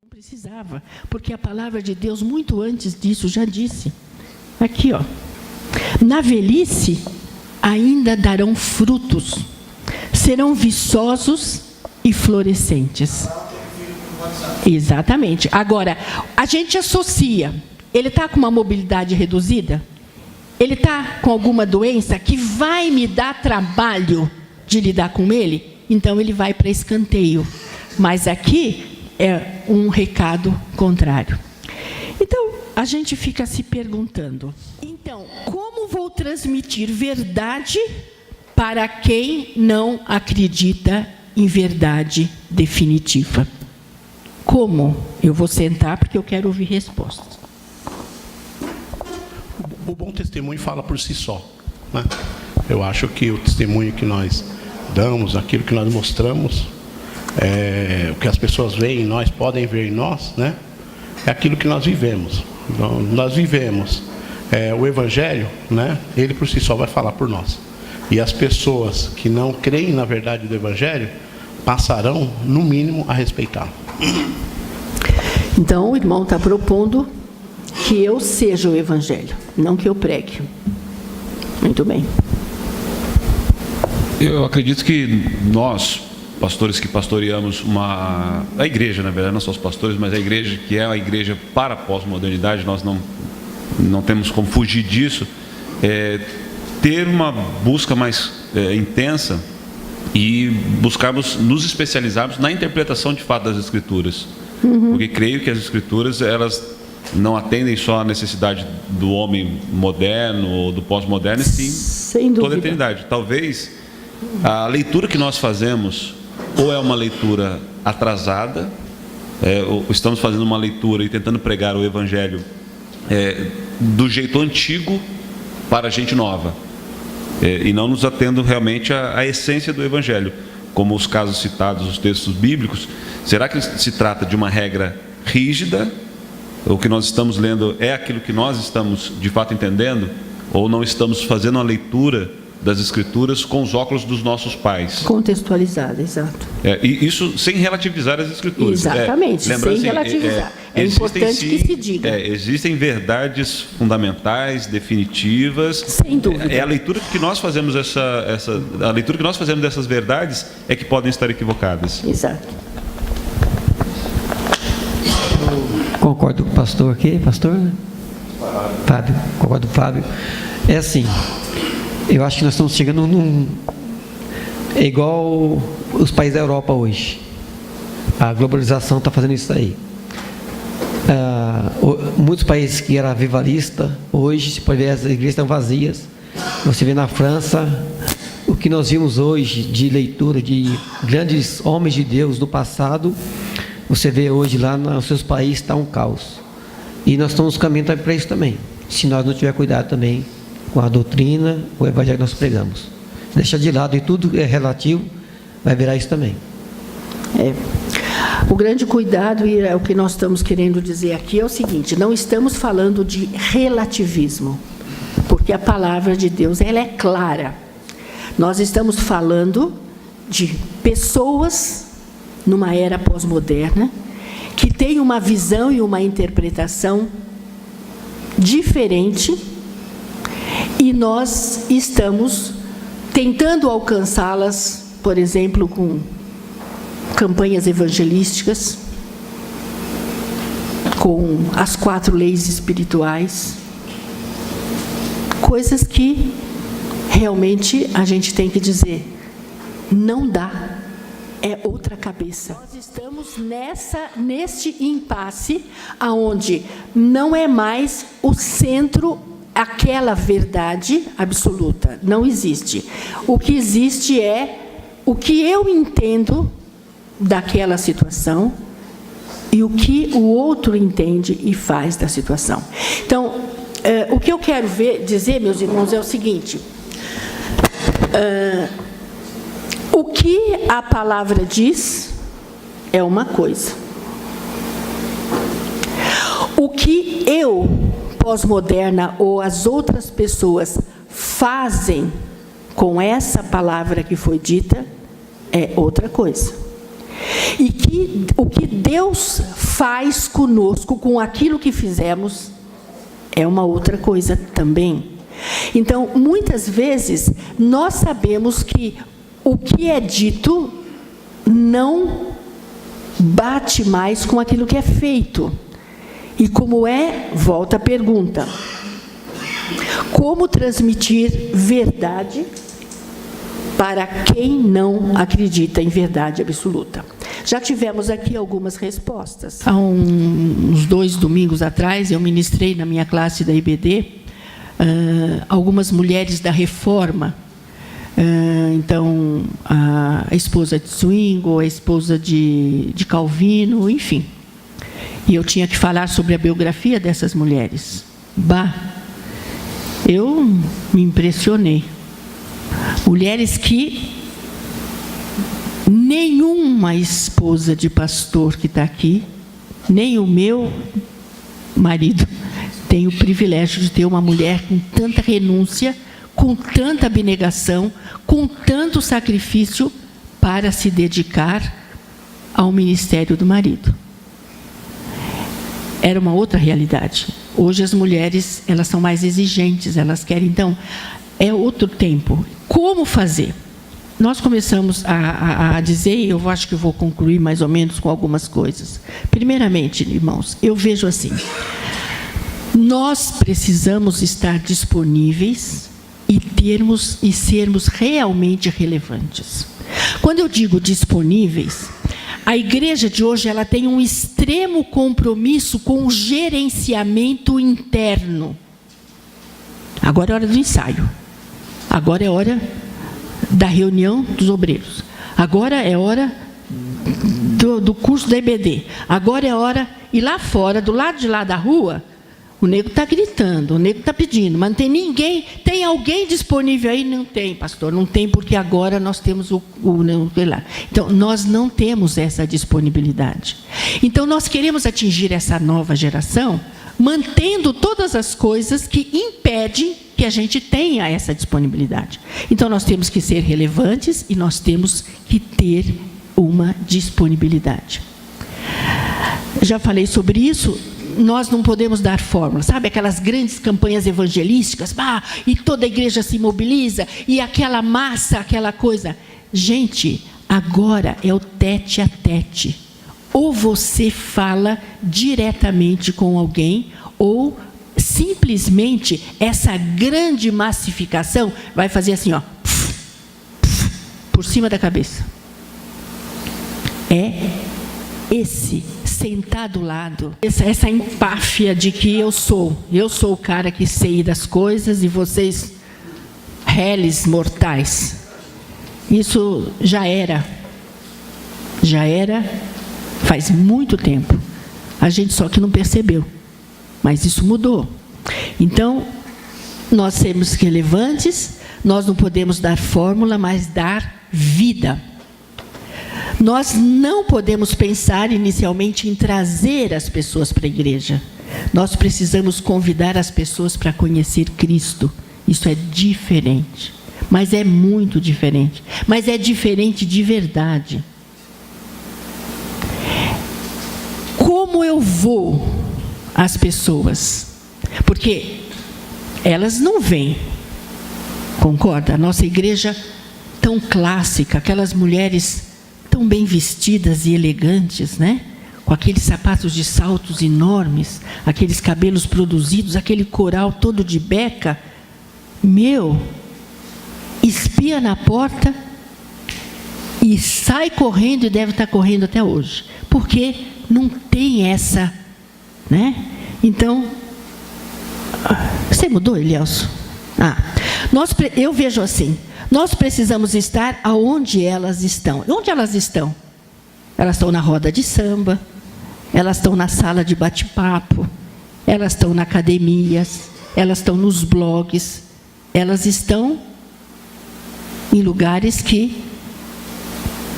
Não precisava, porque a palavra de Deus, muito antes disso, já disse. Aqui, ó. Na velhice, ainda darão frutos, serão viçosos e florescentes. Exatamente. Agora, a gente associa, ele está com uma mobilidade reduzida? Ele está com alguma doença que vai me dar trabalho de lidar com ele? Então, ele vai para escanteio. Mas aqui é um recado contrário. Então, a gente fica se perguntando, então, como vou transmitir verdade para quem não acredita em verdade definitiva? Como? Eu vou sentar porque eu quero ouvir respostas. O bom testemunho fala por si só, né? Eu acho que o testemunho que nós damos, aquilo que nós mostramos, o que as pessoas veem em nós, podem ver em nós, né? É aquilo que nós vivemos. Então, nós vivemos o Evangelho, né? Ele por si só vai falar por nós. E as pessoas que não creem na verdade do Evangelho passarão, no mínimo, a respeitá-lo. Então, o irmão está propondo que eu seja o Evangelho, não que eu pregue. Muito bem. Eu acredito que nós, pastores que pastoreamos a igreja, na verdade, não só os pastores, mas a igreja que é a igreja para a pós-modernidade, nós não temos como fugir disso, ter uma busca mais intensa e buscarmos nos especializarmos na interpretação de fato das Escrituras. Porque creio que as Escrituras, elas não atendem só à necessidade do homem moderno ou do pós-moderno, e sim toda a eternidade. Talvez a leitura que nós fazemos ou é uma leitura atrasada, ou estamos fazendo uma leitura e tentando pregar o Evangelho do jeito antigo para a gente nova, e não nos atendo realmente à essência do Evangelho, como os casos citados nos textos bíblicos. Será que se trata de uma regra rígida? O que nós estamos lendo é aquilo que nós estamos de fato entendendo? Ou não estamos fazendo a leitura das Escrituras com os óculos dos nossos pais? Contextualizada, exato. E isso sem relativizar as Escrituras. Exatamente, sem assim, relativizar. É importante que se diga. Existem verdades fundamentais, definitivas. Sem dúvida. A leitura que nós fazemos a leitura que nós fazemos dessas verdades é que podem estar equivocadas. Exato. Concordo com o pastor aqui, pastor Fábio, concordo com o Fábio. É assim, eu acho que nós estamos chegando é igual os países da Europa hoje. A globalização está fazendo isso aí. Muitos países que eram avivalistas, hoje, se pode ver, as igrejas estão vazias. Você vê na França, o que nós vimos hoje de leitura de grandes homens de Deus do passado, você vê hoje lá nos seus países está um caos. E nós estamos caminhando para isso também, se nós não tiver cuidado também com a doutrina, o Evangelho que nós pregamos. Deixar de lado, e tudo é relativo, vai virar isso também. O grande cuidado, e é o que nós estamos querendo dizer aqui, é o seguinte: não estamos falando de relativismo, porque a palavra de Deus, ela é clara. Nós estamos falando de pessoas numa era pós-moderna que tem uma visão e uma interpretação diferente, e nós estamos tentando alcançá-las, por exemplo, com campanhas evangelísticas, com as 4 leis espirituais, coisas que realmente a gente tem que dizer, não dá, é outra cabeça. Nós estamos neste impasse, aonde não é mais o centro, aquela verdade absoluta, não existe. O que existe é o que eu entendo daquela situação e o que o outro entende e faz da situação. Então, o que eu quero dizer, meus irmãos, é o seguinte: o que a palavra diz é uma coisa. O que eu, pós-moderna, ou as outras pessoas fazem com essa palavra que foi dita é outra coisa. E que o que Deus faz conosco, com aquilo que fizemos, é uma outra coisa também. Então, muitas vezes, nós sabemos que o que é dito não bate mais com aquilo que é feito. E como volta a pergunta: como transmitir verdade para quem não acredita em verdade absoluta? Já tivemos aqui algumas respostas. Há uns 2 domingos atrás, eu ministrei na minha classe da IBD algumas mulheres da Reforma. Então, a esposa de Zwingli, a esposa de Calvino, enfim. E eu tinha que falar sobre a biografia dessas mulheres. Eu me impressionei. Mulheres que nenhuma esposa de pastor que está aqui, nem o meu marido, tem o privilégio de ter uma mulher com tanta renúncia, com tanta abnegação, com tanto sacrifício para se dedicar ao ministério do marido. Era uma outra realidade. Hoje as mulheres, elas são mais exigentes, elas querem, então, é outro tempo. Como fazer? Nós começamos a dizer, e eu acho que vou concluir mais ou menos com algumas coisas. Primeiramente, irmãos, eu vejo assim: nós precisamos estar disponíveis e sermos realmente relevantes. Quando eu digo disponíveis, a igreja de hoje ela tem um extremo compromisso com o gerenciamento interno. Agora é hora do ensaio. Agora é hora da reunião dos obreiros. Agora é hora do curso da IBD. Agora é hora... E lá fora, do lado de lá da rua, o nego está gritando, o nego está pedindo, mas não tem ninguém. Tem alguém disponível aí? Não tem, pastor. Não tem, porque agora nós temos o lá. Então, nós não temos essa disponibilidade. Então, nós queremos atingir essa nova geração, mantendo todas as coisas que impedem que a gente tenha essa disponibilidade. Então, nós temos que ser relevantes e nós temos que ter uma disponibilidade. Já falei sobre isso. Nós não podemos dar fórmula, sabe? Aquelas grandes campanhas evangelísticas, e toda a igreja se mobiliza, e aquela massa, aquela coisa. Gente, agora é o tete a tete. Ou você fala diretamente com alguém, ou simplesmente essa grande massificação vai fazer assim, por cima da cabeça. É esse sentar do lado, essa empáfia de que eu sou o cara que sei das coisas e vocês, réis mortais. Isso já era faz muito tempo. A gente só que não percebeu, mas isso mudou. Então, nós sermos relevantes, nós não podemos dar fórmula, mas dar vida. Nós não podemos pensar inicialmente em trazer as pessoas para a igreja. Nós precisamos convidar as pessoas para conhecer Cristo. Isso é diferente. Mas é muito diferente. Mas é diferente de verdade. Como eu vou às pessoas? Porque elas não vêm. Concorda? A nossa igreja tão clássica, aquelas mulheres tão bem vestidas e elegantes, né? Com aqueles sapatos de saltos enormes, aqueles cabelos produzidos, aquele coral todo de beca. Espia na porta e sai correndo, e deve estar correndo até hoje. Porque não tem essa, né? Então, você mudou, Elielso? Eu vejo assim. Nós precisamos estar aonde elas estão. Onde elas estão? Elas estão na roda de samba, elas estão na sala de bate-papo, elas estão na academia, elas estão nos blogs, elas estão em lugares que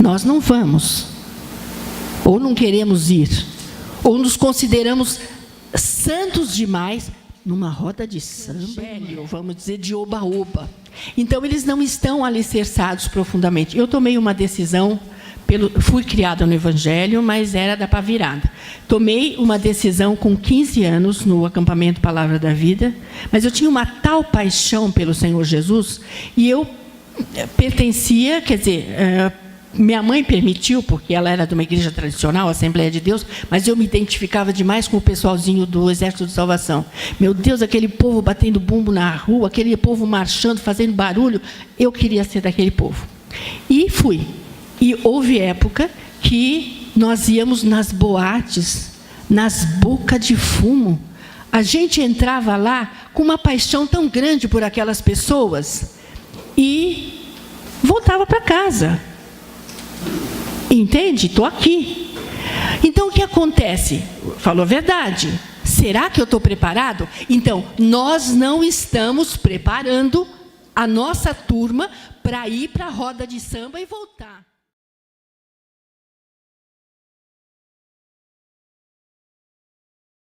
nós não vamos, ou não queremos ir, ou nos consideramos santos demais numa roda de samba, vamos dizer, de oba-oba. Então, eles não estão alicerçados profundamente. Eu tomei uma decisão fui criada no Evangelho, mas era da pá virada. Tomei uma decisão com 15 anos no acampamento Palavra da Vida, mas eu tinha uma tal paixão pelo Senhor Jesus, e eu pertencia, quer dizer, minha mãe permitiu, porque ela era de uma igreja tradicional, Assembleia de Deus, mas eu me identificava demais com o pessoalzinho do Exército de Salvação. Meu Deus, aquele povo batendo bumbo na rua, aquele povo marchando, fazendo barulho, eu queria ser daquele povo. E fui. E houve época que nós íamos nas boates, nas bocas de fumo. A gente entrava lá com uma paixão tão grande por aquelas pessoas e voltava para casa. Entende? Estou aqui. Então, o que acontece? Falou a verdade. Será que eu estou preparado? Então, nós não estamos preparando a nossa turma para ir para a roda de samba e voltar.